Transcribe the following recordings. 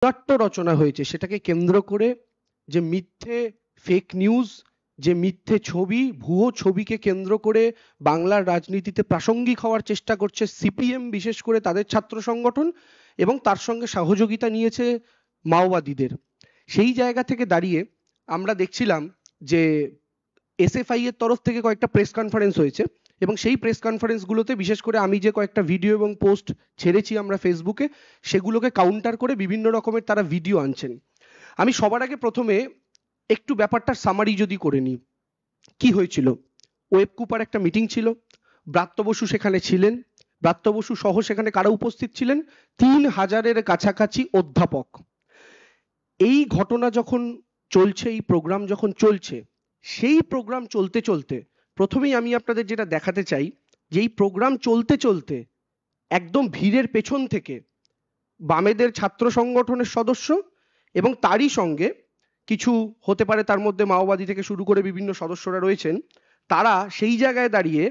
নাট্য রচনা হয়েছে সেটাকে কেন্দ্র করে যে মিথ্যে ফেক নিউজ, যে মিথ্যে ছবি, ভুয়ো ছবিকে কেন্দ্র করে বাংলার রাজনীতিতে প্রাসঙ্গিক হওয়ার চেষ্টা করছে সিপিএম, বিশেষ করে তাদের ছাত্র সংগঠন, এবং তার সঙ্গে সহযোগিতা নিয়েছে মাওবাদীদের। সেই জায়গা থেকে দাঁড়িয়ে আমরা দেখছিলাম যে এসএফআই এর তরফ থেকে কয়েকটা প্রেস কনফারেন্স হয়েছে, এবং সেই প্রেস কনফারেন্সগুলোতে বিশেষ করে আমি যে কয়েকটা ভিডিও এবং পোস্ট ছেড়েছি আমরা ফেসবুকে, সেগুলোকে কাউন্টার করে বিভিন্ন রকমের তারা ভিডিও আনছেন। আমি সবার আগে প্রথমে একটু ব্যাপারটার সামারি যদি করে নিই, কি হয়েছিল। ওয়েব কুপার একটা মিটিং ছিল, ব্রাত্য বসু সেখানে ছিলেন, ব্রাত্য বসু সহ সেখানে কারা উপস্থিত ছিলেন? 3000-এর কাছাকাছি অধ্যাপক। এই ঘটনা যখন চলছে, এই প্রোগ্রাম যখন চলছে, সেই প্রোগ্রাম চলতে চলতে প্রথমেই আমি আপনাদের যেটা দেখাতে চাই, যে এই প্রোগ্রাম চলতে চলতে একদম ভিড়ের পেছন থেকে বামেদের ছাত্র সংগঠনের সদস্য এবং তারই সঙ্গে কিছু হতে পারে তার মধ্যে মাওবাদী থেকে শুরু করে বিভিন্ন সদস্যরা রয়েছেন, তারা সেই জায়গায় দাঁড়িয়ে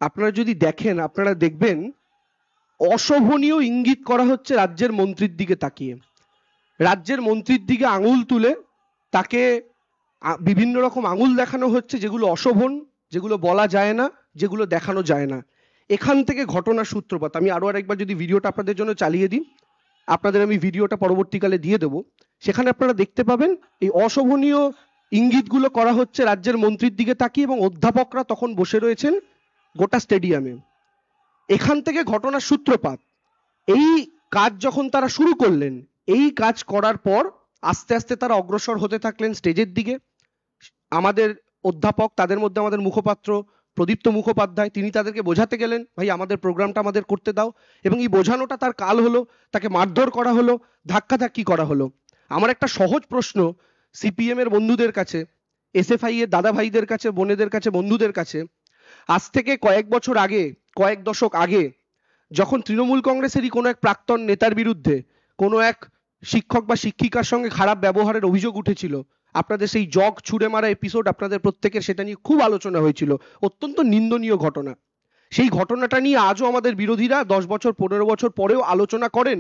আপনারা যদি দেখেন, আপনারা দেখবেন অশোভনীয় ইঙ্গিত করা হচ্ছে রাজ্যের মন্ত্রীর দিকে তাকিয়ে, রাজ্যের মন্ত্রীর দিকে আঙুল তুলে তাকে বিভিন্ন রকম আঙুল দেখানো হচ্ছে, যেগুলো অশোভন, যেগুলো বলা যায় না, যেগুলো দেখানো যায় না। এখান থেকে ঘটনার সূত্রপাত। আমি আরো আরেকবার যদি ভিডিওটা আপনাদের জন্য চালিয়ে দিই, আপনাদের আমি ভিডিওটা পরবর্তীকালে দিয়ে দেবো, সেখানে আপনারা দেখতে পাবেন এই অশোভনীয় ইঙ্গিতগুলো করা হচ্ছে রাজ্যের মন্ত্রীর দিকে তাকিয়ে, এবং অধ্যাপকরা তখন বসে রয়েছেন গোটা স্টেডিয়ামে। এখান থেকে ঘটনার সূত্রপাত। এই কাজ যখন তারা শুরু করলেন, এই কাজ করার পর আস্তে আস্তে তারা অগ্রসর হতে থাকলেন স্টেজের দিকে। আমাদের অধ্যাপক, তাদের মধ্যে আমাদের মুখপাত্র প্রদীপ্ত মুখোপাধ্যায়, তিনি তাদেরকে বোঝাতে গেলেন, ভাই আমাদের প্রোগ্রামটা আমাদের করতে দাও, এবং এই বোঝানোটা তার কাল হলো, তাকে মারধর করা হলো, ধাক্কাধাক্কি করা হলো। আমার একটা সহজ প্রশ্ন সিপিএম এর বন্ধুদের কাছে, এসএফআই এর দাদা ভাইদের কাছে, বোনেদের কাছে, বন্ধুদের কাছে, আজ থেকে কয়েক বছর আগে, কয়েক দশক আগে, যখন তৃণমূল কংগ্রেসেরই কোনো এক প্রাক্তন নেতার বিরুদ্ধে কোনো এক শিক্ষক বা শিক্ষিকার সঙ্গে খারাপ ব্যবহারের অভিযোগ উঠেছিল, আপনাদের সেই জগ ছুঁড়ে মারা এপিসোড আপনাদের প্রত্যেকের সেটা নিয়ে খুব আলোচনা হয়েছিল, অত্যন্ত নিন্দনীয় ঘটনা। সেই ঘটনাটা নিয়ে আজও আমাদের বিরোধীরা 10 বছর 15 বছর পরেও আলোচনা করেন।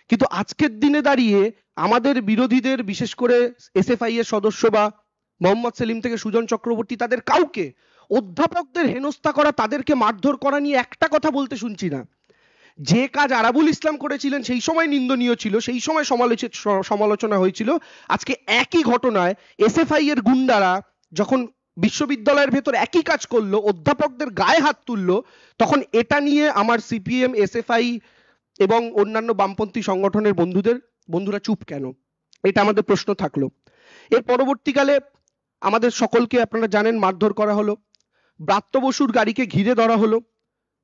কিন্তু আজকের দিনে দাঁড়িয়ে আমাদের বিরোধীদের, বিশেষ করে এসএফআই এর সদস্য বা মোহাম্মদ সেলিম থেকে সুজন চক্রবর্তী, তাদের কাউকে অধ্যাপকদের হেনস্থা করা, তাদেরকে মারধর করা নিয়ে একটা কথা বলতে শুনছি না। যে কাজ আরাবুল ইসলাম করেছিলেন সেই সময় নিন্দনীয় ছিল, সেই সময় সমালোচনা হয়েছিল, আজকে একই ঘটনায় এসএফআই এর গুন্ডারা যখন বিশ্ববিদ্যালয়ের ভেতর একই কাজ করলো, অধ্যাপকদের গায়ে হাত তুললো, তখন এটা নিয়ে আমার সিপিএম, এসএফআই এবং অন্যান্য বামপন্থী সংগঠনের বন্ধুরা চুপ কেন? এটা আমাদের প্রশ্ন থাকলো। এর পরবর্তীকালে আমাদের সকলকে, আপনারা জানেন, মারধর করা হলো, ব্রাত্য বসুর গাড়িকে ঘিরে ধরা হলো,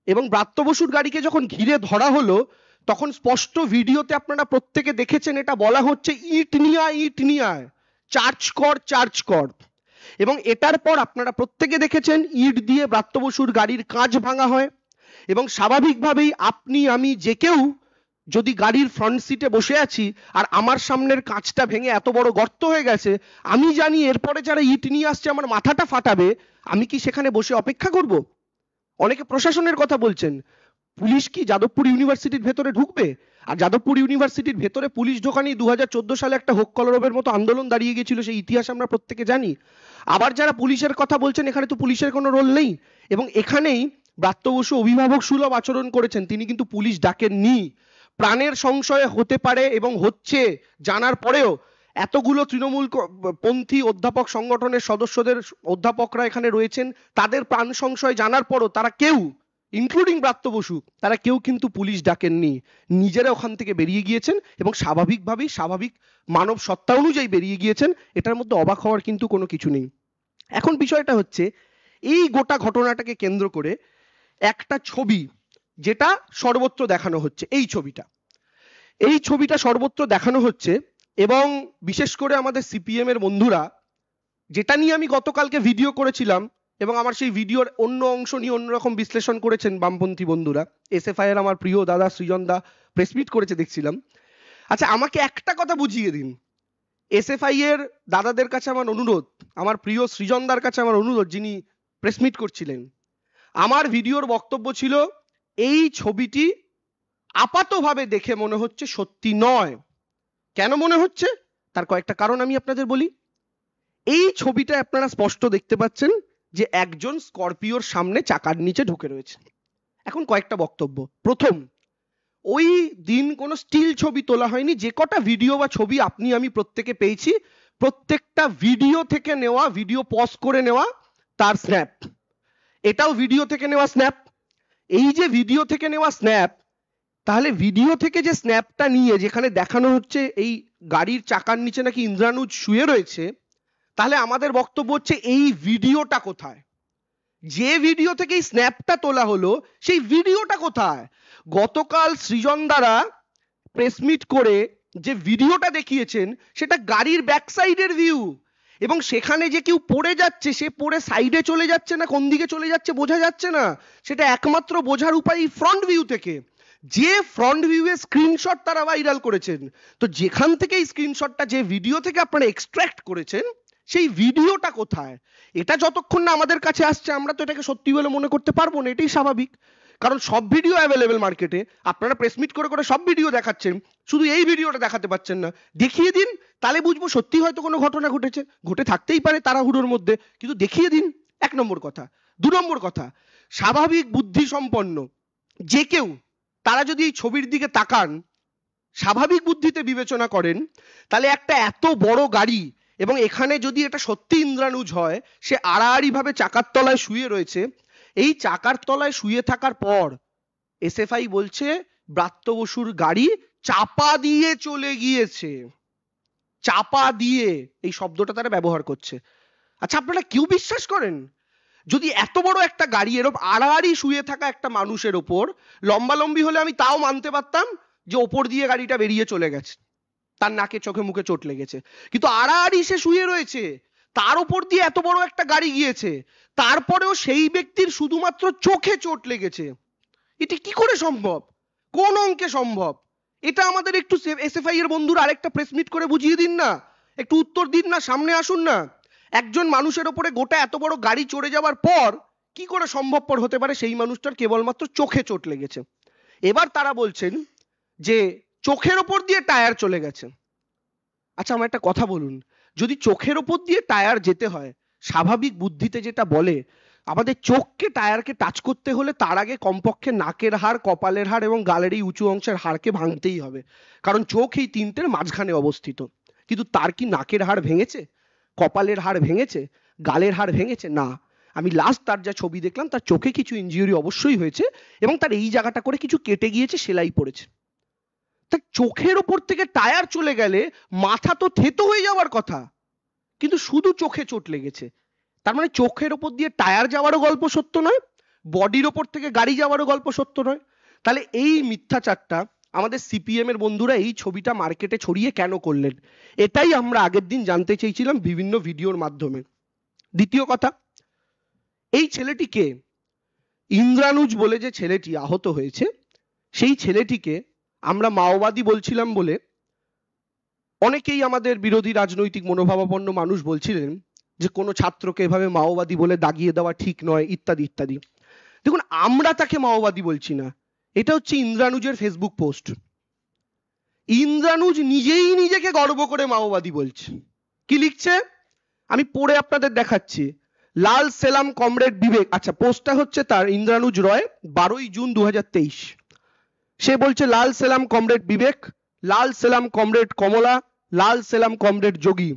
এবং ব্রাত্য বসুর গাড়িকে যখন ঘিরে ধরা হলো তখন স্পষ্ট ভিডিওতে আপনারা প্রত্যেকে দেখেছেন, এটা বলা হচ্ছে ইট নিয়ে আয়, ইট নিয়ে আয়, চার্জ কর, চার্জ কর। এবং এটার পর আপনারা প্রত্যেকে দেখেছেন ইট দিয়ে ব্রাত্য বসুর গাড়ির কাঁচ ভাঙা হয়, এবং স্বাভাবিকভাবেই আপনি আমি যে কেউ যদি গাড়ির ফ্রন্ট সিটে বসে আছি আর আমার সামনের কাঁচটা ভেঙে এত বড় গর্ত হয়ে গেছে, আমি জানি এরপরে যারা ইট নিয়ে আসছে আমার মাথাটা ফাটাবে, আমি কি সেখানে বসে অপেক্ষা করব? অনেকে প্রশাসনের কথা বলছেন, পুলিশ কি যাদবপুর ইউনিভার্সিটির ভেতরে ঢুকবে? আর যাদবপুর ইউনিভার্সিটির ভেতরে পুলিশ ঢোকানি 2014 সালে একটা হোক কলরবের মতো আন্দোলন দাঁড়িয়ে গিয়েছিল, সেই ইতিহাস আমরা প্রত্যেকে জানি। আবার যারা পুলিশের কথা বলছেন, এখানে তো পুলিশের কোনো রোল নেই, এবং এখানেই ব্রাত্য বসু অভিভাবক সুলভ আচরণ করেছেন, তিনি কিন্তু পুলিশ ডাকেননি। প্রাণের সংশয় হতে পারে এবং হচ্ছে জানার পরেও এতগুলো তৃণমূল পন্থী অধ্যাপক সংগঠনের সদস্যদের, অধ্যাপকরা এখানে রয়েছেন, তাদের প্রাণ সংশয় জানার পরও তারা কেউ, ইনক্লুডিং ব্রাত্য বসু, তারা কেউ কিন্তু পুলিশ ডাকেননি, নিজেরা ওখান থেকে বেরিয়ে গিয়েছেন, এবং স্বাভাবিকভাবেই স্বাভাবিক মানব সত্তা অনুযায়ী বেরিয়ে গিয়েছেন। এটার মধ্যে অবাক হওয়ার কিন্তু কোনো কিছু নেই। এখন বিষয়টা হচ্ছে, এই গোটা ঘটনাটাকে কেন্দ্র করে একটা ছবি যেটা সর্বত্র দেখানো হচ্ছে, এই ছবিটা সর্বত্র দেখানো হচ্ছে, এবং বিশেষ করে আমাদের সিপিএম এর বন্ধুরা, যেটা নিয়ে আমি গতকালকে ভিডিও করেছিলাম, এবং আমার সেই ভিডিওর অন্য অংশ নিয়ে অন্যরকম বিশ্লেষণ করেছেন বামপন্থী বন্ধুরা, এসএফআই এর আমার প্রিয় দাদা সৃজন দা প্রেসমিট করেছে দেখছিলাম। আচ্ছা, আমাকে একটা কথা বুঝিয়ে দিন, এসএফআই এর দাদাদের কাছে আমার অনুরোধ, আমার প্রিয় সৃজনদার কাছে আমার অনুরোধ, যিনি প্রেসমিট করছিলেন, আমার ভিডিওর বক্তব্য ছিল এই ছবিটি আপাতভাবে দেখে মনে হচ্ছে সত্যি নয়। কেন মনে হচ্ছে তার কয়েকটা কারণ আমি আপনাদের বলি। এই ছবিটা আপনারা স্পষ্ট দেখতে পাচ্ছেন যে একজন স্করপিওর সামনে চাকার নিচে ঢুকে রয়েছে। এখন কয়েকটা বক্তব্য। প্রথম, ওই দিন কোনো স্টিল ছবি তোলা হয়নি। যে কটা ভিডিও বা ছবি আপনি আমি প্রত্যেকে পেয়েছি, প্রত্যেকটা ভিডিও থেকে নেওয়া, ভিডিও পজ করে নেওয়া তার স্ন্যাপ। এটাও ভিডিও থেকে নেওয়া স্ন্যাপ। এই যে ভিডিও থেকে নেওয়া স্ন্যাপ, তাহলে ভিডিও থেকে যে স্ন্যাপটা নিয়ে যেখানে দেখানো হচ্ছে এই গাড়ির চাকার নিচে নাকি ইন্দ্রানুজ শুয়ে রয়েছে, তাহলে আমাদের বক্তব্য হচ্ছে এই ভিডিওটা কোথায়? যে ভিডিও থেকে এই স্ন্যাপটা তোলা হলো সেই ভিডিওটা কোথায়? গতকাল সৃজন দ্বারা প্রেস মিট করে যে ভিডিওটা দেখিয়েছেন সেটা গাড়ির ব্যাক সাইডের ভিউ, এবং সেখানে যে কেউ পড়ে যাচ্ছে, সে পড়ে সাইডে চলে যাচ্ছে না কোন দিকে চলে যাচ্ছে বোঝা যাচ্ছে না। সেটা একমাত্র বোঝার উপায় ফ্রন্ট ভিউ থেকে। যে ফ্রন্ট ভিউয়ে স্ক্রিনশট তারা ভাইরাল করেছেন, তো যেখান থেকে এই স্ক্রিনশটটা, যে ভিডিও থেকে আপনারা এক্সট্রাক্ট করেছেন, সেই ভিডিওটা কোথায়? এটা যতক্ষণ না আমাদের কাছে আসছে আমরা তো এটাকে সত্যি বলে মনে করতে পারবো না। এটাই স্বাভাবিক, কারণ সব ভিডিও অ্যাভেলেবেল মার্কেটে। আপনারা প্রেস মিট করে করে সব ভিডিও দেখাচ্ছেন, শুধু এই ভিডিওটা দেখাতে পাচ্ছেন না। দেখিয়ে দিন, তাহলে বুঝবো সত্যি হয়তো কোনো ঘটনা ঘটেছে। ঘটে থাকতেই পারে তাড়াহুড়োর মধ্যে, কিন্তু দেখিয়ে দিন। এক নম্বর কথা। দু নম্বর কথা, স্বাভাবিক বুদ্ধি সম্পন্ন যে কেউ তারা যদি এই ছবির দিকে তাকান, স্বাভাবিক বুদ্ধিতে বিবেচনা করেন, তাহলে একটা এত বড় গাড়ি, এবং এখানে যদি এটা সত্যি ইন্দ্রানুজ হয়, সে আড়াআড়ি ভাবে চাকার তলায় শুয়ে রয়েছে। এই চাকার তলায় শুয়ে থাকার পর এসএফআই বলছে ব্রাত্য বসুর গাড়ি চাপা দিয়ে চলে গিয়েছে। চাপা দিয়ে এই শব্দটা তারা ব্যবহার করছে। আচ্ছা, আপনারা কেউ বিশ্বাস করেন যদি এত বড় একটা গাড়ি এরকম আড়াআড়ি শুয়ে থাকা একটা মানুষের ওপর, লম্বালম্বি হলে আমি তাও মানতে পারতাম যে ওপর দিয়ে গাড়িটা বেরিয়ে চলে গেছে, তার নাকে চোখে মুখে চোট লেগেছে, কিন্তু আড়াআড়ি সে শুয়ে রয়েছে, তার উপর দিয়ে এত বড় একটা গাড়ি গিয়েছে, তারপরেও সেই ব্যক্তির শুধুমাত্র চোখে চোট লেগেছে। এটা কি করে সম্ভব? কোন অঙ্কে সম্ভব? এটা আমাদের একটু এসএফআই এর বন্ধুরা আরেকটা প্রেস মিট করে বুঝিয়ে দিন না, একটু উত্তর দিন না, সামনে আসুন না। একজন মানুষের ওপরে গোটা এত বড় গাড়ি চড়ে যাওয়ার পর কি করে সম্ভবপর হতে পারে সেই মানুষটার কেবলমাত্র চোখে চোট লেগেছে? এবার তারা বলছেন যে চোখের ওপর দিয়ে টায়ার চলে গেছে। আচ্ছা, আমার একটা কথা বলুন, যদি চোখের ওপর দিয়ে টায়ার যেতে হয়, স্বাভাবিক বুদ্ধিতে যেটা বলে, আমাদের চোখকে টায়ারকে টাচ করতে হলে তার আগে কমপক্ষে নাকের হাড়, কপালের হাড় এবং গালের এই উঁচু অংশের হাড়কে ভাঙতেই হবে, কারণ চোখ এই তিনটের মাঝখানে অবস্থিত। কিন্তু তার কি নাকের হাড় ভেঙেছে, কপালের হাড় ভেঙেছে, গালের হাড় ভেঙেছে? না। আমি লাস্ট তার যা ছবি দেখলাম, তার চোখে কিছু ইনজিউরি অবশ্যই হয়েছে, এবং তার এই জায়গাটা করে কিছু কেটে গিয়েছে, সেলাই পড়েছে। তা চোখের ওপর থেকে টায়ার চলে গেলে মাথা তো থেতো হয়ে যাওয়ার কথা, কিন্তু শুধু চোখে চোট লেগেছে। তার মানে চোখের ওপর দিয়ে টায়ার যাওয়ারও গল্প সত্য নয়, বডির ওপর থেকে গাড়ি যাওয়ারও গল্প সত্য নয়। তাহলে এই মিথ্যাচারটা আমাদের সিপিএম এর বন্ধুরা এই ছবিটা মার্কেটে ছড়িয়ে কেন করলেন, এটাই আমরা আগের দিন জানতে চেয়েছিলাম বিভিন্ন ভিডিওর মাধ্যমে। দ্বিতীয় কথা, এই ছেলেটিকে, ইন্দ্রানুজ বলে যে ছেলেটি আহত হয়েছে, সেই ছেলেটিকে আমরা মাওবাদী বলছিলাম বলে অনেকেই আমাদের বিরোধী রাজনৈতিক মনোভাবাপন্ন মানুষ বলছিলেন যে কোনো ছাত্রকে এভাবে মাওবাদী বলে দাগিয়ে দেওয়া ঠিক নয়, ইত্যাদি ইত্যাদি। দেখুন, আমরা তাকে মাওবাদী বলছি না, এটা হচ্ছে ইন্দ্রানুজের ফেসবুক পোস্ট। ইন্দ্রানুজ নিজেই নিজেকে গর্ব করে মাওবাদী বলছে। কি লিখছে আমি পড়ে আপনাদের দেখাচ্ছি। লাল সেলাম কমরেড বিবেক, আচ্ছা পোস্টটা হচ্ছে তার, ইন্দ্রানুজ রয়, 12ই জুন 2023। সে বলছে লাল সেলাম কমরেড বিবেক, লাল সেলাম কমরেড কমলা, লাল সেলাম কমরেড যোগী,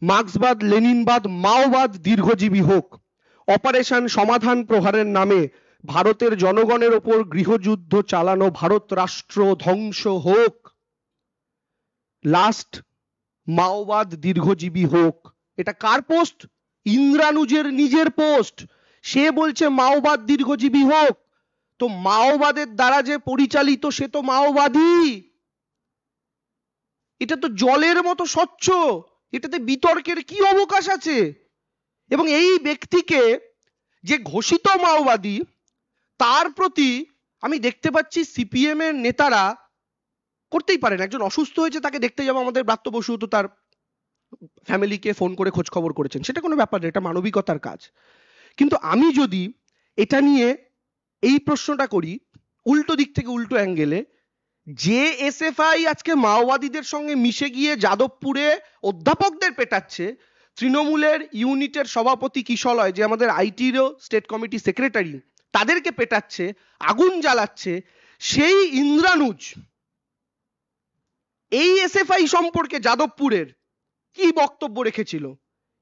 মার্ক্সবাদ লেনিনবাদ মাওবাদ দীর্ঘজীবী হোক, অপারেশন সমাধান প্রহারের নামে ভারতের জনগণের ওপর গৃহযুদ্ধ চালানো ভারত রাষ্ট্র ধ্বংস হোক, লাস্ট মাওবাদ দীর্ঘজীবী হোক। এটা কার পোস্ট? ইন্দ্রানুজের নিজের পোস্ট। সে বলছে মাওবাদ দীর্ঘজীবী হোক, তো মাওবাদের দ্বারা যে পরিচালিত সে তো মাওবাদী। এটা তো জলের মতো স্বচ্ছ, এটাতে বিতর্কের কি অবকাশ আছে? এবং এই ব্যক্তিকে যে ঘোষিত মাওবাদী, তার প্রতি আমি দেখতে পাচ্ছি সিপিএম এর নেতারা করতেই পারেন, একজন অসুস্থ হয়েছে তাকে দেখতে যাবো, আমাদের ব্রাত্য বসু তো তার ফ্যামিলিকে ফোন করে খোঁজ খবর করেছেন, সেটা কোনো ব্যাপার না, এটা মানবিকতার কাজ। কিন্তু আমি যদি এটা নিয়ে এই প্রশ্নটা করি উল্টো দিক থেকে, উল্টো অ্যাঙ্গেলে, যে এসএফআই আজকে মাওবাদীদের সঙ্গে মিশে গিয়ে যাদবপুরে অধ্যাপকদের পেটাচ্ছে, তৃণমূলের ইউনিটের সভাপতি কিশলয়, যে আমাদের আইটিরও স্টেট কমিটি সেক্রেটারি, তাদেরকে পেটাচ্ছে, আগুন জ্বালাচ্ছে, সেই ইন্দ্রানুজ এই এসএফআই সম্পর্কে যাদবপুরের কি বক্তব্য রেখেছিল,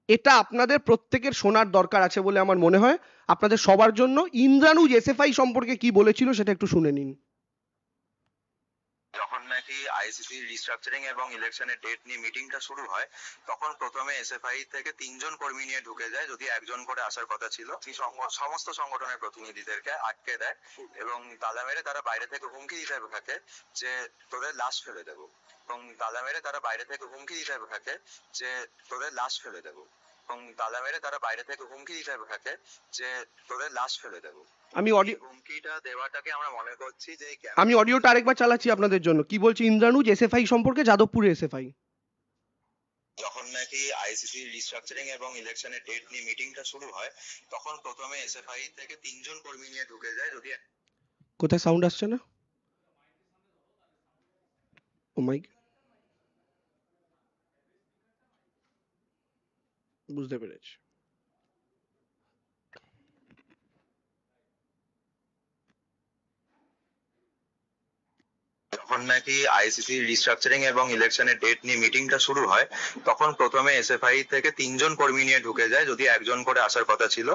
এটা আপনাদের প্রত্যেকের শোনার দরকার আছে বলে আমার মনে হয়। আপনাদের সবার জন্য ইন্দ্রানুজ এসএফআই সম্পর্কে কি বলেছিল সেটা একটু শুনে নিন। যখন নাকি আইসিসি রিস্ট্রাকচারিং এবং ইলেকশনের ডেট নিয়ে মিটিংটা শুরু হয়, তখন প্রথমে এসএফআই থেকে 3জন কর্মী নিয়ে ঢুকে যায়, যদি একজন করে আসার কথা ছিল। সমস্ত সংগঠনের প্রতিনিধিদেরকে আটকে দেয় এবং তালা মেরে তারা বাইরে থেকে হুমকি দিতে থাকে যে তোদের লাশ ফেলে দেবো, এবং তালা মেরে তারা বাইরে থেকে হুমকি দিতে থাকে যে তোদের লাশ ফেলে দেবো, এবং তালা মেরে তারা বাইরে থেকে হুমকি দিতে থাকে যে তোদের লাশ ফেলে দেবো। আমি অডিও হুমকিটা দেওয়াটাকে আমরা মনে করছি যে আমি অডিওটা আরেকবার চালাচ্ছি আপনাদের জন্য। কি বলছি ইন্দ্রানুজ এসএফআই সম্পর্কে, যাদবপুরে এসএফআই? যখন নাকি আইসিসি রিস্ট্রাকচারিং এবং ইলেকশনের ডেট নিয়ে মিটিংটা শুরু হয়, তখন প্রথমে এসএফআই থেকে 3জন কর্মী নিয়ে ঢুকে যায়, যদি কোথায় সাউন্ড আসছে না? ও মাইক, বুঝতে পেরেছি। যখন নাকি আইসিসি রিস্ট্রাকচারিং এবং ইলেকশনের ডেট নিয়ে মিটিংটা শুরু হয়, তখন প্রথমে এসএফআই থেকে 3জন কর্মী নিয়ে ঢুকে যায়, যদি একজন করে আসার কথা ছিল।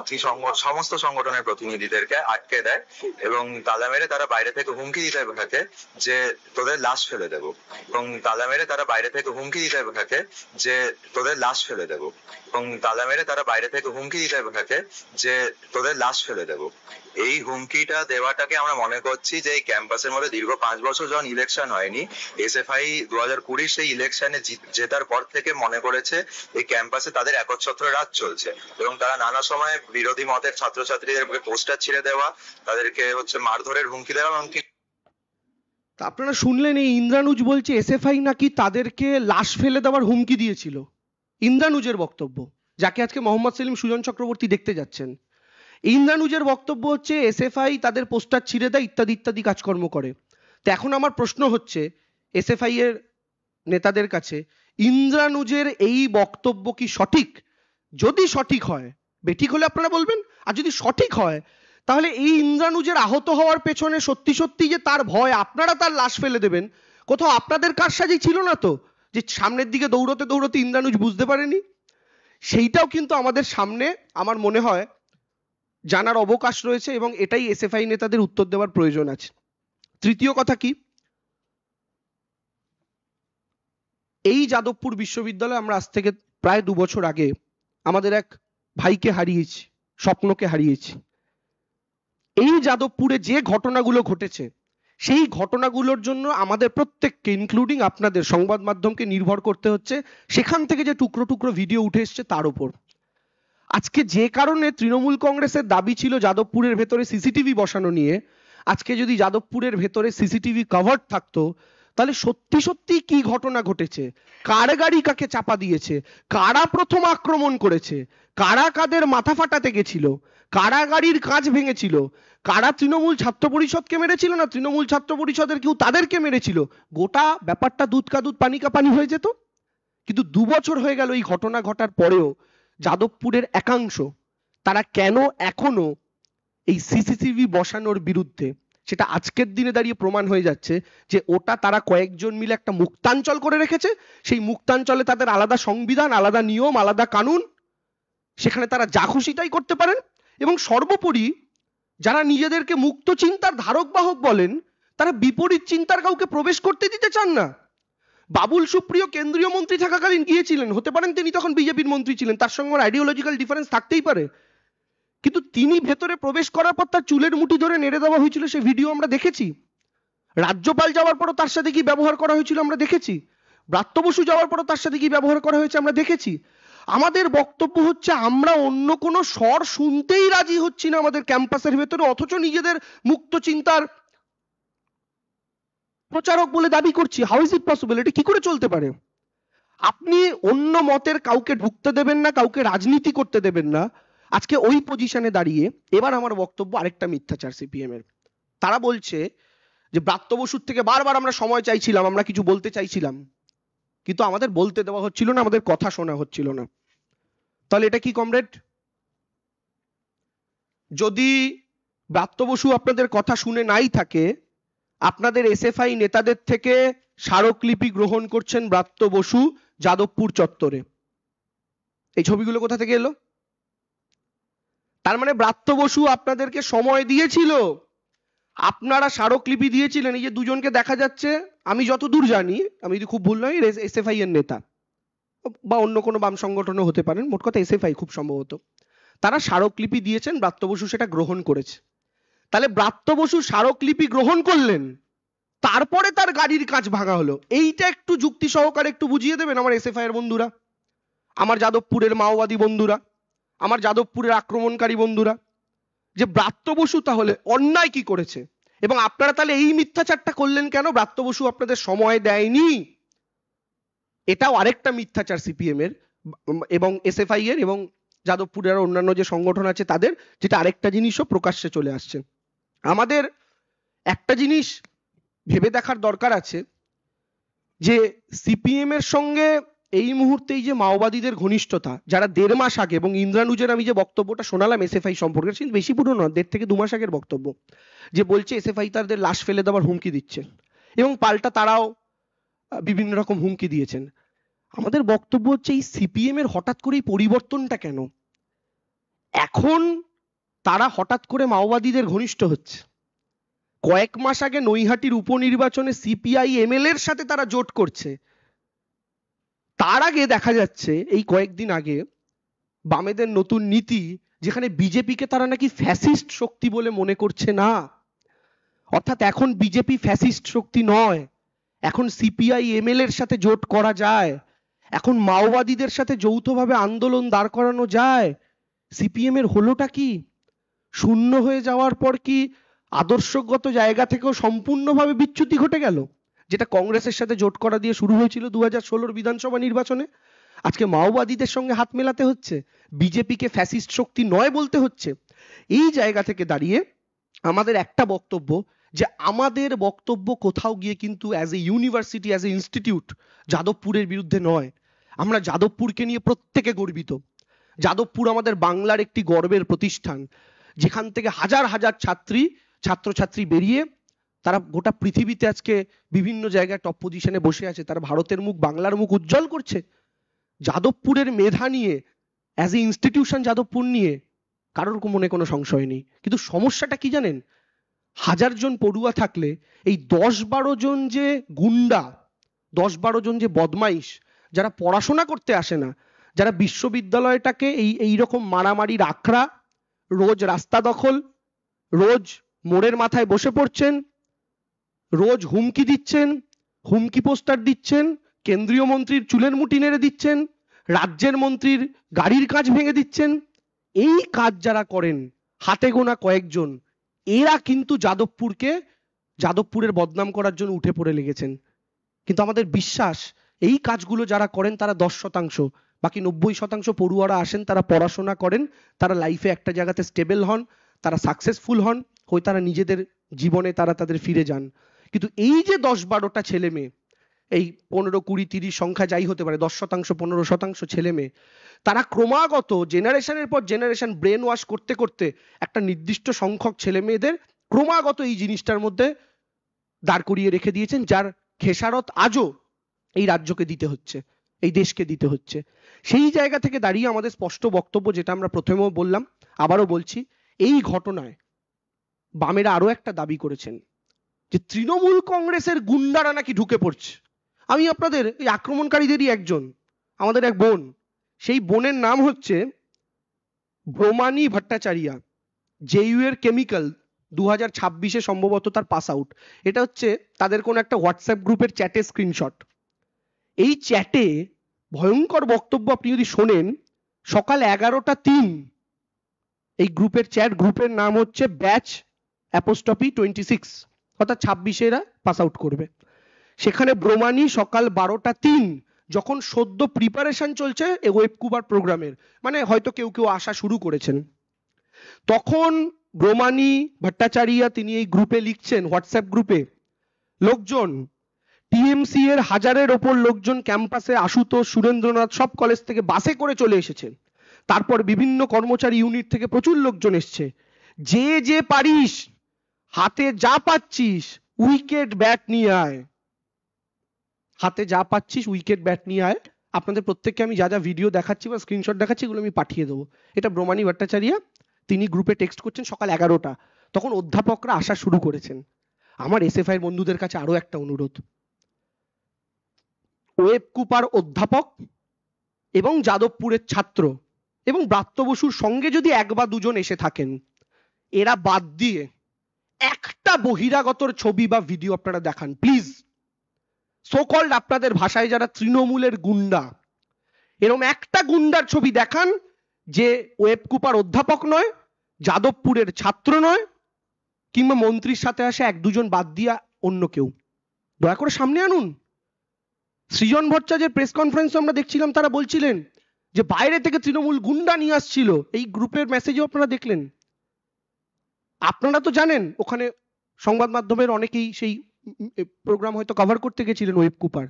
সমস্ত সংগঠনের প্রতিনিধিদেরকে আটকে দেয় এবং তালা মেরে তারা বাইরে থেকে হুমকি দিতে থাকে যে তোদের লাশ ফেলে দেবো, এবং তালা মেরে তারা বাইরে থেকে হুমকি দিতে থাকে যে তোদের লাশ ফেলে দেবো, এবং তালা মেরে তারা বাইরে থেকে হুমকি দিতে থাকে যে তোদের লাশ ফেলে দেবো। এই হুমকিটা দেওয়াটাকে আমরা মনে করছি যে এই ক্যাম্পাসের মধ্যে দীর্ঘ 5 বছর যখন ইলেকশন হয়নি, এসএফআই 2020 সেই ইলেকশনে জেতার পর থেকে মনে করেছে এই ক্যাম্পাসে তাদের একচ্ছত্র রাজ চলছে, এবং তারা নানা সময় বিরোধী মতের ছাত্রছাত্রীদের পোস্টার ছিঁড়ে দেওয়া, তাদেরকে মারধরের হুমকি দেওয়া, এমনকি আপনারা শুনলেন এই ইন্দ্রানুজ বলছে এসএফআই নাকি তাদেরকে লাশ ফেলে দেওয়ার হুমকি দিয়েছিল। ইন্দ্রানুজের বক্তব্য, যাকে আজকে মোহাম্মদ সেলিম সুজন চক্রবর্তী দেখতে যাচ্ছেন। ইন্দ্রানুজের বক্তব্য হচ্ছে এসএফআই তাদের পোস্টার ছিঁড়ে দেয়, ইত্যাদি ইত্যাদি কাজকর্ম করে। তো এখন আমার প্রশ্ন হচ্ছে এসএফআই এর নেতাদের কাছে, ইন্দ্রানুজের এই বক্তব্য কি সঠিক? যদি সঠিক হয়, বেঠিক হলে আপনারা বলবেন, আর যদি সঠিক হয় তাহলে এই ইন্দ্রানুজের আহত হওয়ার পেছনে সত্যি সত্যি যে তার ভয় আপনারা তার লাশ ফেলে দেবেন, কোথাও আপনাদের কারসাজি ছিল না তো, যে সামনের দিকে দৌড়তে দৌড়তে ইন্দ্রানুজ বুঝতে পারেনি? সেইটাও কিন্তু আমাদের সামনে আমার মনে হয় জানার অবকাশ রয়েছে, এবং এটাই এসএফআই নেতাদের উত্তর দেওয়ার প্রয়োজন আছে। তৃতীয় কথা কি, এই যাদবপুর বিশ্ববিদ্যালয়ে আমরা আজ থেকে প্রায় 2 বছর আগে আমাদের এক ভাইকে হারিয়েছি, স্বপ্নকে হারিয়েছি। এই যাদবপুরে যে ঘটনাগুলো ঘটেছে, সেই ঘটনাগুলোর জন্য আমাদের প্রত্যেককে, ইনক্লুডিং আপনাদের সংবাদ মাধ্যমকে নির্ভর করতে হচ্ছে সেখান থেকে যে টুকরো টুকরো ভিডিও উঠে এসছে তার উপর। আজকে যে কারণে তৃণমূল কংগ্রেসের দাবি ছিল যাদবপুরের ভেতরে সিসিটিভি বসানো নিয়ে, আজকে যদি যাদবপুরের ভেতরে সিসিটিভি কভার থাকতো, তাহলে সত্যি সত্যি কি ঘটনা ঘটেছে, কার গাড়ি কাকে চাপা দিয়েছে, কারা প্রথম আক্রমণ করেছে, কারা কাদের মাথা ফাটাতে গেছিল, কারা গাড়ির কাঁচ ভেঙেছিল, কারা তৃণমূল ছাত্র পরিষদকে মেরেছিল, না তৃণমূল ছাত্র পরিষদের কেউ তাদেরকে মেরেছিল, গোটা ব্যাপারটা দুধ কা দুধ পানি কা পানি হয়ে যেত। কিন্তু 2 বছর হয়ে গেল এই ঘটনা ঘটার পরেও যাদবপুরের একাংশ তারা কেন এখনো এই সিসিটিভি বসানোর বিরুদ্ধে, সেটা আজকের দিনে দাঁড়িয়ে প্রমাণ হয়ে যাচ্ছে যে ওটা তারা কয়েকজন মিলে একটা মুক্তাঞ্চল করে রেখেছে। সেই মুক্তাঞ্চলে তাদের আলাদা সংবিধান, আলাদা নিয়ম, আলাদা কানুন, সেখানে তারা যা খুশি তাই করতে পারেন। এবং সর্বোপরি যারা নিজেদেরকে মুক্ত চিন্তার ধারক বাহক বলেন, তারা বিপরীত চিন্তার কাউকে প্রবেশ করতে দিতে চান না। বাবুল সুপ্রিয় কেন্দ্রীয় মন্ত্রী থাকাকালীন গিয়েছিলেন, হতে পারেন তিনি তখন বিজেপির মন্ত্রী ছিলেন, তার সঙ্গে আইডিওলজিক্যাল ডিফারেন্স থাকতেই পারে, কিন্তু তিনি ভেতরে প্রবেশ করার পর তার চুলের মুঠি ধরে নেড়ে দেওয়া হয়েছিল, সে ভিডিও আমরা দেখেছি। রাজ্যপাল যাওয়ার পরও তার সাথে কি ব্যবহার করা হয়েছিল আমরা দেখেছি। ব্রাত্য বসু যাওয়ার পরও তার সাথে কি ব্যবহার করা হয়েছে আমরা দেখেছি। আমাদের বক্তব্য হচ্ছে আমরা অন্য কোনো স্বর শুনতেই রাজি হচ্ছি না আমাদের ক্যাম্পাসের ভেতরে, অথচ নিজেদের মুক্ত চিন্তার প্রচারক বলে দাবি করছি। How is it possible? এটা কি করে চলতে পারে? আপনি অন্য মতের কাউকে ঢুকতে দেবেন না, কাউকে রাজনীতি করতে দেবেন না, আজকে ওই পজিশনে দাঁড়িয়ে এবার আমার বক্তব্য আরেকটা মিথ্যাচার সিপিএম এর। তারা বলছে যে ব্রাত্য বসুর থেকে বারবার আমরা সময় চাইছিলাম, আমরা কিছু বলতে চাইছিলাম, কিন্তু আমাদের বলতে দেওয়া হচ্ছিল না, আমাদের কথা শোনা হচ্ছিল না। তাহলে এটা কি কমরেড? যদি ব্রাত্য বসু আপনাদের কথা শুনে নাই থাকে, আপনাদের এসএফআই নেতাদের থেকে স্মারকলিপি গ্রহণ করছেন ব্রাত্য বসু যাদবপুর চত্বরে, এই ছবিগুলো কোথা থেকে এলো? তার মানে ব্রাত্য বসু আপনাদেরকে সময় দিয়েছিল, আপনারা স্মারকলিপি দিয়েছিলেন। এই যে দুজনকে দেখা যাচ্ছে, আমি যতদূর জানি, আমি যদি খুব ভুল নয়, এসএফআই এর নেতা বা অন্য কোনো বাম সংগঠনও হতে পারেন, মোট কথা এসএফআই খুব সম্ভবত, তারা স্মারকলিপি দিয়েছেন, ব্রাত্য বসু সেটা গ্রহণ করেছে। তাহলে ব্রাত্য বসু স্মারকলিপি গ্রহণ করলেন, তারপরে তার গাড়ির কাঁচ ভাঙা হলো। এইটা একটু যুক্তি সহকারে একটু বুঝিয়ে দেবেন আমার এসএফআই এর বন্ধুরা, আমার যাদবপুরের মাওবাদী বন্ধুরা, আমার যাদবপুরের আক্রমণকারী বন্ধুরা, যে ব্রাত্য বসু তাহলে অন্যায় কি করেছে, এবং আপনারা তাহলে এই মিথ্যাচারটা করলেন কেন? ব্রাত্য বসু আপনাদের সময় দেয়নি, এটাও আরেকটা মিথ্যাচার সিপিএম এর এবং এসএফআই এর এবং যাদবপুরের অন্যান্য যে সংগঠন আছে তাদের, যেটা আরেকটা জিনিসও প্রকাশ্যে চলে আসছে। আমাদের একটা জিনিস ভেবে দেখার দরকার আছে যে সিপিএম এর সঙ্গে এই মুহূর্তে এই যে মাওবাদীদের ঘনিষ্ঠতা, যারা 1.5 মাস আগে, এবং ইন্দ্রানুজের আমি যে বক্তব্যটা শোনালাম এসএফআই সম্পর্কে, সেটা বেশি পুরনো না, 1.5 থেকে 2 মাস আগের বক্তব্য, যে বলছে এসএফআই তাদের লাশ ফেলে দেওয়ার হুমকি দিচ্ছে এবং পাল্টা তারাও বিভিন্ন রকম হুমকি দিয়েছেন। আমাদের বক্তব্য হচ্ছে এই সিপিএম এর হঠাৎ করে এই পরিবর্তনটা কেন? এখন তারা হঠাৎ করে মাওবাদীদের ঘনিষ্ঠ হচ্ছে। কয়েক মাস আগে নৈহাটির উপনির্বাচনে সিপিআই এমএলএ এর সাথে তারা জোট করছে। তার আগে দেখা যাচ্ছে এই কয়েকদিন আগে বামেদের নতুন নীতি, যেখানে বিজেপিকে তারা নাকি ফ্যাসিস্ট শক্তি বলে মনে করছে না, অর্থাৎ এখন বিজেপি ফ্যাসিস্ট শক্তি নয়, এখন সিপিআই এমএলএ এর সাথে জোট করা যায়, এখন মাওবাদীদের সাথে যৌথভাবে আন্দোলন দাঁড় করানো যায়। সিপিএম এর হলোটা কি? শূন্য হয়ে যাওয়ার পর কি আদর্শগত জায়গা থেকেও সম্পূর্ণভাবে বিচ্যুতি ঘটে গেল? যেটা কংগ্রেসের সাথে জোট করা দিয়ে শুরু হয়েছিল 2016 বিধানসভা নির্বাচনে, আজকে মাওবাদীদের সঙ্গে হাত মেলাতে হচ্ছে, বিজেপিকে ফ্যাসিস্ট শক্তি নয় বলতে হচ্ছে। এই জায়গা থেকে দাঁড়িয়ে আমাদের একটা বক্তব্য, যে আমাদের বক্তব্য কোথাও গিয়ে কিন্তু as a university, as a institute যাদবপুরের বিরুদ্ধে নয়। আমরা যাদবপুরকে নিয়ে প্রত্যেকে গর্বিত। যাদবপুর আমাদের বাংলার একটি গর্বের প্রতিষ্ঠান, যেখান থেকে হাজার হাজার ছাত্রছাত্রী বেরিয়ে তারা গোটা পৃথিবীতে আজকে বিভিন্ন জায়গায় টপ পজিশনে বসে আছে, তারা ভারতের মুখ, বাংলার মুখ উজ্জ্বল করছে। যাদবপুরের মেধা নিয়ে, অ্যাজ এ ইনস্টিটিউশন যাদবপুর নিয়ে কারোর মনে কোনো সংশয় নেই। কিন্তু সমস্যাটা কি জানেন? 1000 জন পড়ুয়া থাকলে এই 10-12 জন যে গুন্ডা, 10-12 জন যে বদমাইশ, যারা পড়াশোনা করতে আসে না, যারা বিশ্ববিদ্যালয়টাকে এই রকম মারামারির আখড়া, রোজ রাস্তা দখল, রোজ মোড়ের মাথায় বসে পড়ছেন, রোজ হুমকি দিচ্ছেন, হুমকি পোস্টার দিচ্ছেন, কেন্দ্রীয় মন্ত্রীর চুলের মুঠি নেড়ে দিচ্ছেন, রাজ্যের মন্ত্রীর গাড়ির কাঁচ ভেঙে দিচ্ছেন, এই কাজ যারা করেন হাতে গোনা কয়েকজন, এরা কিন্তু যাদবপুরের বদনাম করার জন্য উঠে পড়ে লেগেছেন। কিন্তু আমাদের বিশ্বাস, এই কাজগুলো যারা করেন তারা 10%, বাকি 90% পড়ুয়ারা আসেন, তারা পড়াশোনা করেন, তারা লাইফে একটা জায়গাতে স্টেবল হন, তারা সাকসেসফুল হন, হয়ে তারা নিজেদের জীবনে তারা তাদের ফিরে যান। কিন্তু এই যে 10-12টা ছেলে মেয়ে, এই 15, 20, 30 সংখ্যা যাই হতে পারে, 10%, 15% ছেলে মেয়ে, তারা ক্রমাগত জেনারেশনের পর জেনারেশন ব্রেন ওয়াশ করতে করতে একটা নির্দিষ্ট সংখ্যক ছেলে মেয়েদের ক্রমাগত এই জিনিসটার মধ্যে দাঁড় করিয়ে রেখে দিয়েছেন, যার খেসারত আজও এই রাজ্যকে দিতে হচ্ছে, এই দেশকে দিতে হচ্ছে। সেই জায়গা থেকে দাঁড়িয়ে আমাদের স্পষ্ট বক্তব্য, যেটা আমরা প্রথমেও বললাম, আবারও বলছি, এই ঘটনায় বামেরা আরো একটা দাবি করেছেন যে তৃণমূল কংগ্রেসের গুন্ডারা নাকি ঢুকে পড়ছে। আমি আপনাদের এই আক্রমণকারীদেরই একজন, আমাদের এক বোন, সেই বোনের নাম হচ্ছে ব্রমানি ভট্টাচারিয়া, জেইউ এর কেমিক্যাল, 2026-এ সম্ভবত তার পাস আউট। এটা হচ্ছে তাদের কোন একটা হোয়াটসঅ্যাপ গ্রুপের চ্যাটে স্ক্রিনশট। এই চ্যাটে ভয়ঙ্কর বক্তব্য আপনি যদি শোনেন, সকাল 11টা 3 এই গ্রুপের চ্যাট, গ্রুপের নাম হচ্ছে ব্যাচ '26, অর্থাৎ 26-এরা পাস আউট করবে। সেখানে ব্রমানি সকাল 12টা 3 যখন সদ্য প্রিপারেশন চলছে এই ওয়েব কুবার প্রোগ্রামের, মানে হয়তো কেউ কেউ আসা শুরু করেছেন, তখন ব্রহ্মানী ভট্টাচার্য তিনি এই গ্রুপে লিখছেন, হোয়াটসঅ্যাপ গ্রুপে, লোকজন টিএমসি এর হাজারের ওপর লোকজন ক্যাম্পাসে, আশুতোষ, সুরেন্দ্রনাথ সব কলেজ থেকে বাসে করে চলে এসেছেন। তারপর বিভিন্ন কর্মচারী ইউনিট থেকে প্রচুর লোকজন এসছে। যে যে পারিস হাতে যা পাচ্ছিস উইকেট ব্যাট নিয়ে আয়, হাতে যা পাচ্ছিস উইকেট ব্যাট নিয়ে আয়। আপনাদের প্রত্যেককে আমি যা যা ভিডিও দেখাচ্ছি বা স্ক্রিনশট দেখাচ্ছি এগুলো আমি পাঠিয়ে দেবো। এটা ব্রহ্মানী ভট্টাচার্য তিনি গ্রুপে টেক্সট করছেন সকাল 11টা, তখন অধ্যাপকরা আসা শুরু করেছেন। আমার এসএফআই বন্ধুদের কাছে আরো একটা অনুরোধ, ওয়েব কুপার অধ্যাপক এবং যাদবপুরের ছাত্র এবং ব্রাত্য বসুর সঙ্গে যদি এক বা দুজন এসে থাকেন, এরা বাদ দিয়ে একটা বহিরাগতর ছবি বা ভিডিও আপনারা দেখান প্লিজ। সোকল্ড আপনাদের ভাষায় যারা তৃণমূলের গুন্ডা, এরকম একটা গুন্ডার ছবি দেখান যে ওয়েব কুপার অধ্যাপক নয়, যাদবপুরের ছাত্র নয়, কিংবা মন্ত্রীর সাথে আসে এক দুজন বাদ দিয়া অন্য কেউ, দয়া করে সামনে আনুন। সৃজন ভট্টাচার্যের প্রেস কনফারেন্স আমরা দেখছিলাম, তারা বলছিলেন যে বাইরে থেকে তৃণমূল গুন্ডা নিয়ে আসছিল, এই গ্রুপের মেসেজও আপনারা দেখলেন। আপনারা তো জানেন ওখানে সংবাদ মাধ্যমের অনেকেই সেই প্রোগ্রাম হয়তো কভার করতে গেছিলেন ওয়েব কুপার,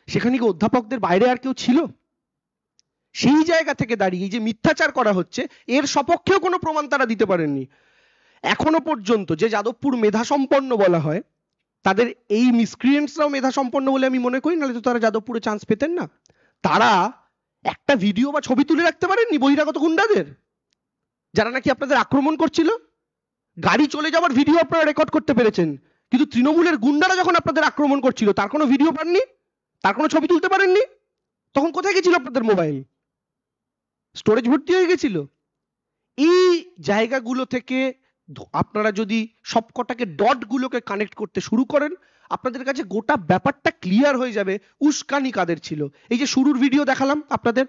সেখানে কি অধ্যাপকদের বাইরে আর কেউ ছিল? সেই জায়গা থেকে দাঁড়িয়ে যে মিথ্যাচার করা হচ্ছে এর সপক্ষেও কোনো প্রমাণ তারা দিতে পারেননি। এখনো পর্যন্ত যে যাদবপুর মেধা সম্পন্ন বলা হয়, তাদের এই মিসক্রিয়েন্টসরাও মেধা সম্পন্ন বলে আমি মনে করি, নাহলে তো তারা যাদবপুরে চান্স পেতেন না। তারা একটা ভিডিও বা ছবি তুলে রাখতে পারেননি বহিরাগত গুন্ডাদের, যারা নাকি আপনাদের আক্রমণ করছিল। গাড়ি চলে যাওয়ার ভিডিও আপনারা রেকর্ড করতে পেরেছেন, কিন্তু তৃণমূলের গুন্ডারা যখন আপনাদের আক্রমণ করছিল তার কোনো ভিডিও পাননি, তার কোনো ছবি তুলতে পারেননি। তখন কোথায় গেছিল আপনাদের মোবাইল? স্টোরেজ ভর্তি হয়ে গেছিল। এই জায়গাগুলো থেকে আপনারা যদি সবকটাকে ডটগুলোকে কানেক্ট করতে শুরু করেন, আপনাদের কাছে গোটা ব্যাপারটা ক্লিয়ার হয়ে যাবে উস্কানি কাদের ছিল। এই যে শুরুর ভিডিও দেখালাম আপনাদের,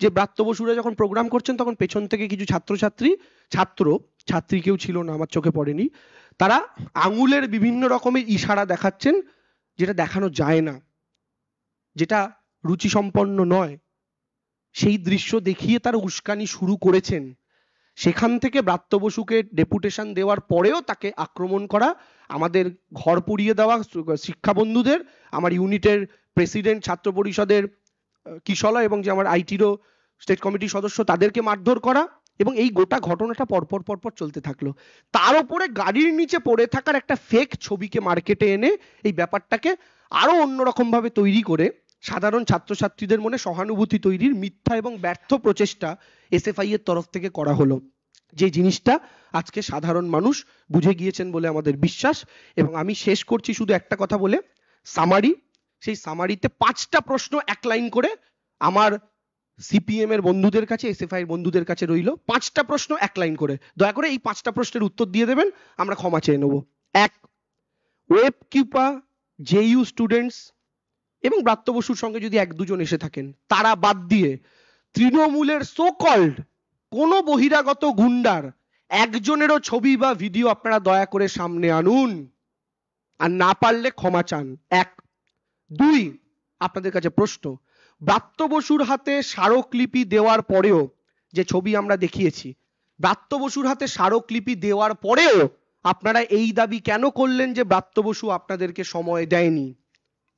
যে ব্রাত্য বসুরা যখন প্রোগ্রাম করছেন তখন পেছন থেকে কিছু ছাত্রী কেউ ছিল না, আমার চোখে পড়েনি, তারা আঙুলের বিভিন্ন রকমের ইশারা দেখাচ্ছেন, যেটা দেখানো যায় না, যেটা রুচি সম্পন্ন নয়, সেই দৃশ্য দেখিয়ে তারা উস্কানি শুরু করেছেন। সেখান থেকে ব্রাত্য বসুকে ডেপুটেশন দেওয়ার পরেও তাকে আক্রমণ করা, আমাদের ঘর পুড়িয়ে দেওয়া শিক্ষা বন্ধুদের, আমার ইউনিটের প্রেসিডেন্ট, ছাত্র পরিষদের কিশলা এবং যে আমার আইটিরও স্টেট কমিটির সদস্য, তাদেরকে মারধর করা, এবং এই গোটা ঘটনাটা পরপর চলতে থাকলো। তার উপরে গাড়ির নিচে পড়ে থাকার একটা ফেক ছবিকে মার্কেটে এনে এই ব্যাপারটাকে আরো অন্যরকম ভাবে তৈরি করে সাধারণ ছাত্রছাত্রীদের মনে সহানুভূতি তৈরির মিথ্যা এবং ব্যর্থ প্রচেষ্টা এসএফআই এর তরফ থেকে করা হলো, যে জিনিসটা আজকে সাধারণ মানুষ বুঝে গিয়েছেন বলে আমাদের বিশ্বাস। এবং আমি শেষ করছি শুধু একটা কথা বলে, সামারি, সেই সামারিতে 5টা প্রশ্ন এক লাইন করে আমার সিপিএম এর বন্ধুদের কাছে, এসএফআই এর বন্ধুদের কাছে রইল, 5টা প্রশ্ন এক লাইন করে, দয়া করে এই 5টা প্রশ্নের উত্তর দিয়ে দেবেন, আমরা ক্ষমা চেয়ে নেব। 1, ওয়েব কিউপা জেইউ স্টুডেন্টস এবং ব্রাত্য বসুর সঙ্গে যদি এক দুজন এসে থাকেন, তারা বাদ দিয়ে তৃণমূলের সো কল্ড কোনো বহিরাগত গুন্ডার একজনেরও ছবি বা ভিডিও আপনারা দয়া করে সামনে আনুন, আর না পারলে ক্ষমা চান। 1, 2, আপনাদের কাছে প্রশ্ন, ব্রাত্য বসুর হাতে স্মারকলিপি দেওয়ার পরেও, যে ছবি আমরা দেখিয়েছি, ব্রাত্য বসুর হাতে স্মারকলিপি দেওয়ার পরেও আপনারা এই দাবি কেন করলেন যে ব্রাত্য বসু আপনাদেরকে সময় দেয়নি?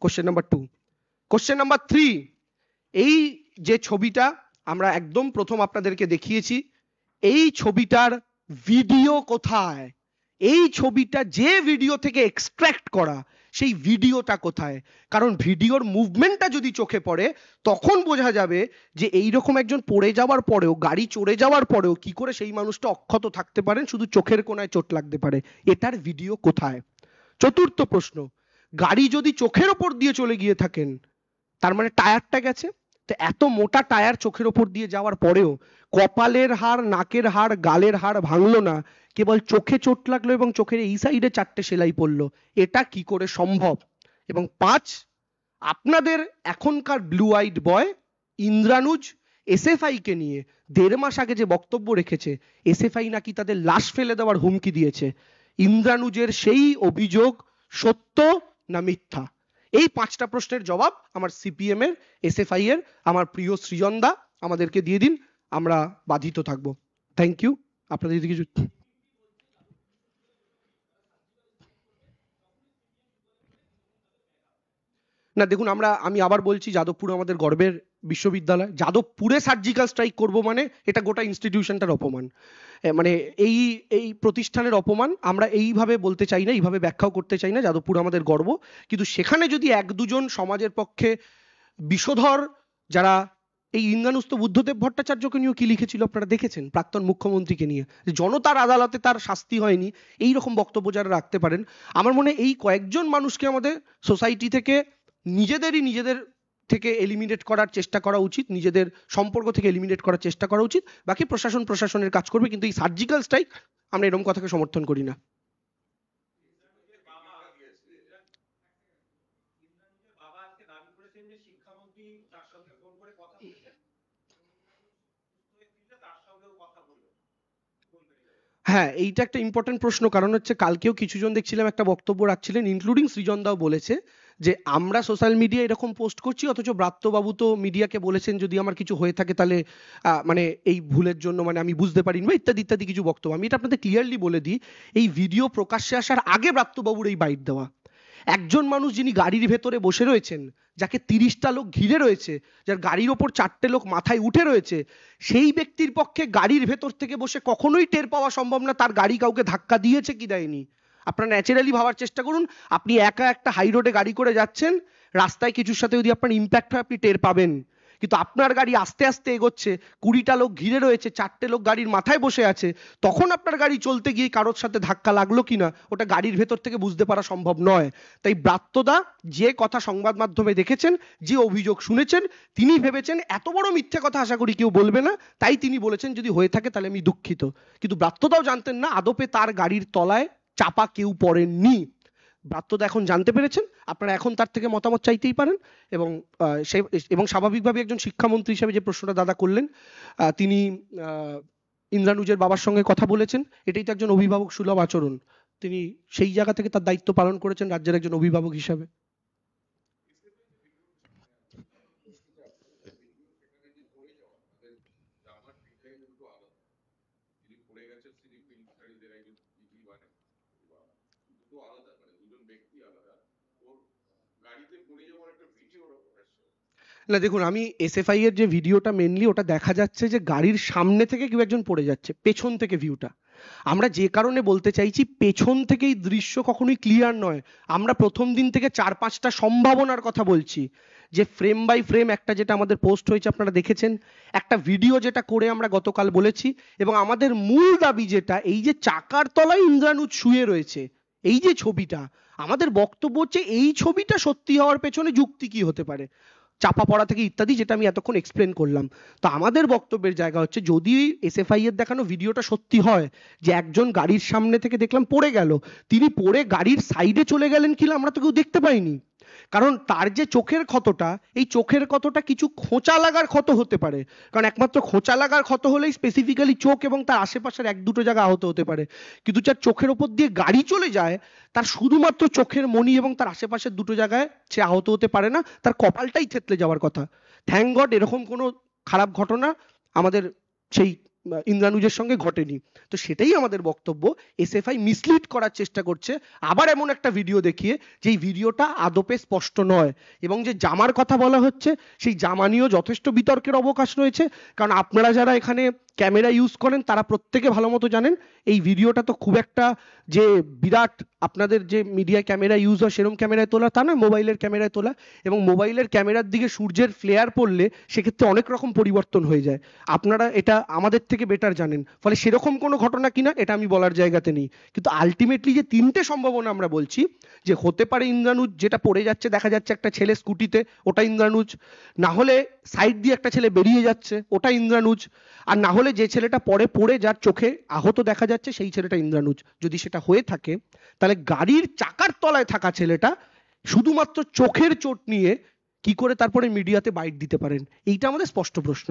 Question number 2। কোশ্চেন নাম্বার 3, এই যে ছবিটা আমরা একদম প্রথম আপনাদেরকে দেখিয়েছি, এই ছবিটার ভিডিও কোথায়? এই ছবিটা যে ভিডিও থেকে এক্সট্রাক্ট করা, সেই ভিডিওটা কোথায়? কারণ ভিডিওর মুভমেন্টটা যদি চোখে পড়ে তখন বোঝা যাবে যে এইরকম একজন পড়ে যাওয়ার পরেও, গাড়ি চড়ে যাওয়ার পরেও কি করে সেই মানুষটা অক্ষত থাকতে পারেন, শুধু চোখের কোনায় চোট লাগতে পারে। এটার ভিডিও কোথায়? 4র্থ প্রশ্ন, গাড়ি যদি চোখের ওপর দিয়ে চলে গিয়ে থাকেন, তার মানে টায়ারটা গেছে। তো এত মোটা টায়ার চোখের ওপর দিয়ে যাওয়ার পরেও কপালের হাড়, নাকের হাড়, গালের হাড় ভাঙলো না, কেবল চোখে চোট লাগলো এবং চোখের এই সাইডে 4টে সেলাই পড়লো, এটা কি করে সম্ভব? এবং 5, আপনাদের এখনকার blue eyed boy Indranuj SFI কে নিয়ে 1.5 মাস আগে যে বক্তব্য রেখেছে, এসএফআই নাকি তাদের লাশ ফেলে দেওয়ার হুমকি দিয়েছে, ইন্দ্রানুজের সেই অভিযোগ সত্য না মিথ্যা? এই 5টা প্রশ্নের জবাব আমার সিপিএম এর, এসএফআই এর, আমার প্রিয় সৃজন দা আমাদেরকে দিয়ে দিন, আমরা বাধিত থাকবো। Thank you. আপনাদের যদি কিছু না, দেখুন আমি আবার বলছি, যাদবপুর আমাদের গর্বের বিশ্ববিদ্যালয়। যাদবপুরে সার্জিক্যাল স্ট্রাইক করব মানে এটা গোটা ইনস্টিটিউশনটার অপমান, মানে এই এই প্রতিষ্ঠানের অপমান। আমরা এইভাবে বলতে চাই না, এইভাবে ব্যাখ্যাও করতে চাই না। যাদবপুর আমাদের গর্ব, কিন্তু সেখানে যদি এক দুজন সমাজের পক্ষে বিষধর, যারা এই ইন্দ্রানুস্ত বুদ্ধদেব ভট্টাচার্যকে নিয়েও কি লিখেছিল আপনারা দেখেছেন, প্রাক্তন মুখ্যমন্ত্রীকে নিয়ে, জনতার আদালতে তার শাস্তি হয়নি, এই রকম বক্তব্য যারা রাখতে পারেন, আমার মনে হয় এই কয়েকজন মানুষকে আমাদের সোসাইটি থেকে নিজেদের থেকে এলিমিনেট করার চেষ্টা করা উচিত, নিজেদের সম্পর্ক থেকে এলিমিনেট করার চেষ্টা করা উচিত। বাকি প্রশাসনের কাজ করবে, কিন্তু এই সার্জিক্যাল স্ট্রাইক আমরা এরকম কথাকে সমর্থন করি না। হ্যাঁ, এইটা একটা ইম্পর্টেন্ট প্রশ্ন, কারণ হচ্ছে কালকেও কিছুজন দেখছিলাম একটা বক্তব্য রাখছিলেন, ইনক্লুডিং সৃজনদাও বলেছে যে আমরা সোশ্যাল মিডিয়া এরকম পোস্ট করছি, অথচ ব্রাত্যবাবু তো মিডিয়াকে বলেছেন যদি আমার কিছু হয়ে থাকে তাহলে মানে এই ভুলের জন্য মানে আমি বুঝতে পারিনি বা ইত্যাদি ইত্যাদি কিছু বক্তব্য। আমি এটা আপনাদের ক্লিয়ারলি বলে দিই, এই ভিডিও প্রকাশ্যে আসার আগে ব্রাত্যবাবুর এই বাইট দেওয়া, একজন মানুষ যিনি গাড়ির ভেতরে বসে রয়েছেন, যাকে 30টা লোক ঘিরে রয়েছে, যার গাড়ির ওপর 4টে লোক মাথায় উঠে রয়েছে, সেই ব্যক্তির পক্ষে গাড়ির ভেতর থেকে বসে কখনোই টের পাওয়া সম্ভব না তার গাড়ি কাউকে ধাক্কা দিয়েছে কি দেয়নি। আপনারা ন্যাচারালি ভাবার চেষ্টা করুন, আপনি একা একটা হাই রোডে গাড়ি করে যাচ্ছেন, রাস্তায় কিছুর সাথে যদি আপনার ইম্প্যাক্ট হয় আপনি টের পাবেন, কিন্তু আপনার গাড়ি আস্তে আস্তে এগোচ্ছে, 20টা লোক ঘিরে রয়েছে, 4টে লোক গাড়ির মাথায় বসে আছে, তখন আপনার গাড়ি চলতে গিয়ে কারোর সাথে ধাক্কা লাগলো কিনা ওটা গাড়ির ভেতর থেকে বুঝতে পারা সম্ভব নয়। তাই ব্রাত্যদা যে কথা সংবাদ মাধ্যমে দেখেছেন, যে অভিযোগ শুনেছেন, তিনি ভেবেছেন এত বড় মিথ্যে কথা আশা করি কেউ বলবে না, তাই তিনি বলেছেন যদি হয়ে থাকে তাহলে আমি দুঃখিত। কিন্তু ব্রাত্যদাও জানতেন না আদপে তার গাড়ির তলায় চাপা কেউ পড়েননি। ব্রাত্যদা এখন জানতে পেরেছেন, আপনারা এখন তার থেকে মতামত চাইতেই পারেন। এবং স্বাভাবিকভাবে একজন শিক্ষামন্ত্রী হিসেবে যে প্রশ্নটা দাদা করলেন, তিনি ইন্দ্রানুজের বাবার সঙ্গে কথা বলেছেন, এটাই তো একজন অভিভাবক সুলভ আচরণ। তিনি সেই জায়গা থেকে তার দায়িত্ব পালন করেছেন রাজ্যের একজন অভিভাবক হিসাবে। না দেখুন, আমি এসএফআই এর যে ভিডিওটা মেনলি ওটা দেখা যাচ্ছে যে গাড়ির সামনে থেকে কেউ একজন পড়ে যাচ্ছে, পেছন থেকে ভিউটা। আমরা যে কারণে বলতে চাইছি পেছন থেকে এই দৃশ্য কখনোই ক্লিয়ার নয়, আমরা প্রথম দিন থেকে 4-5টা সম্ভাবনার কথা বলছি, যে ফ্রেম বাই ফ্রেম একটা যেটা আমাদের পোস্ট হয়েছে আপনারা দেখেছেন, একটা ভিডিও যেটা করে আমরা গতকাল বলেছি, এবং আমাদের মূল দাবি যেটা, এই যে চাকার তলায় ইন্দ্রানুজ শুয়ে রয়েছে এই যে ছবিটা, আমাদের বক্তব্য হচ্ছে এই ছবিটা সত্যি হওয়ার পেছনে যুক্তি কি হতে পারে, চাপা পড়া থেকে ইত্যাদি, যেটা আমি এতক্ষণ এক্সপ্লেন করলাম। তো আমাদের বক্তব্যের জায়গা হচ্ছে যদি এসএফআই এর দেখানো ভিডিওটা সত্যি হয় যে একজন গাড়ির সামনে থেকে দেখলাম পড়ে গেল, তিনি পড়ে গাড়ির সাইডে চলে গেলেন কিনা আমরা তো কেউ দেখতে পাইনি, কারণ তার যে চোখের ক্ষতটা, এই চোখের ক্ষতটা কিছু খোঁচা লাগার ক্ষত হতে পারে, কারণ একমাত্র খোঁচা লাগার ক্ষত হলেই স্পেসিফিক্যালি চোখ এবং তার আশেপাশের 1-2টো জায়গা আহত হতে পারে, কিন্তু যার চোখের ওপর দিয়ে গাড়ি চলে যায় তার শুধুমাত্র চোখের মণি এবং তার আশেপাশের 2টো জায়গায় সে আহত হতে পারে না, তার কপালটাই থেতলে যাওয়ার কথা। থ্যাঙ্ক গড এরকম কোনো খারাপ ঘটনা আমাদের সেই ইন্দ্রানুজের সঙ্গে ঘটেনি। তো সেটাই আমাদের বক্তব্য, এসএফআই মিসলিড করার চেষ্টা করছে আবার এমন একটা ভিডিও দেখিয়ে যেই ভিডিওটা আদপে স্পষ্ট নয়, এবং যে জামার কথা বলা হচ্ছে সেই জামা নিয়েও যথেষ্ট বিতর্কের অবকাশ রয়েছে, কারণ আপনারা যারা এখানে ক্যামেরা ইউজ করেন তারা প্রত্যেকে ভালো মতো জানেন এই ভিডিওটা তো খুব একটা যে বিরাট আপনাদের যে মিডিয়ায় ক্যামেরা ইউজ হয় সেরকম ক্যামেরায় তোলা তা নয়, মোবাইলের ক্যামেরায় তোলা, এবং মোবাইলের ক্যামেরার দিকে সূর্যের ফ্লেয়ার পড়লে সেক্ষেত্রে অনেক রকম পরিবর্তন হয়ে যায়, আপনারা এটা আমাদের থেকে বেটার জানেন, ফলে সেরকম কোনো ঘটনা কিনা এটা আমি বলার জায়গাতে নেই। কিন্তু আলটিমেটলি যে 3টে সম্ভাবনা আমরা বলছি, যে হতে পারে ইন্দ্রানুজ যেটা পড়ে যাচ্ছে দেখা যাচ্ছে একটা ছেলে স্কুটিতে, ওটা ইন্দ্রানুজ, না হলে সাইড দিয়ে একটা ছেলে বেরিয়ে যাচ্ছে ওটা ইন্দ্রানুজ, আর না হলে যে ছেলেটা পড়ে যার চোখে আহত দেখা যাচ্ছে সেই ছেলেটা ইন্দ্রানুজ। যদি সেটা হয়ে থাকে তাহলে গাড়ির চাকার তলায় থাকা ছেলেটা শুধুমাত্র চোখের চোট নিয়ে কি করে তারপরে মিডিয়াতে বাইট দিতে পারেন, এইটা আমাদের স্পষ্ট প্রশ্ন।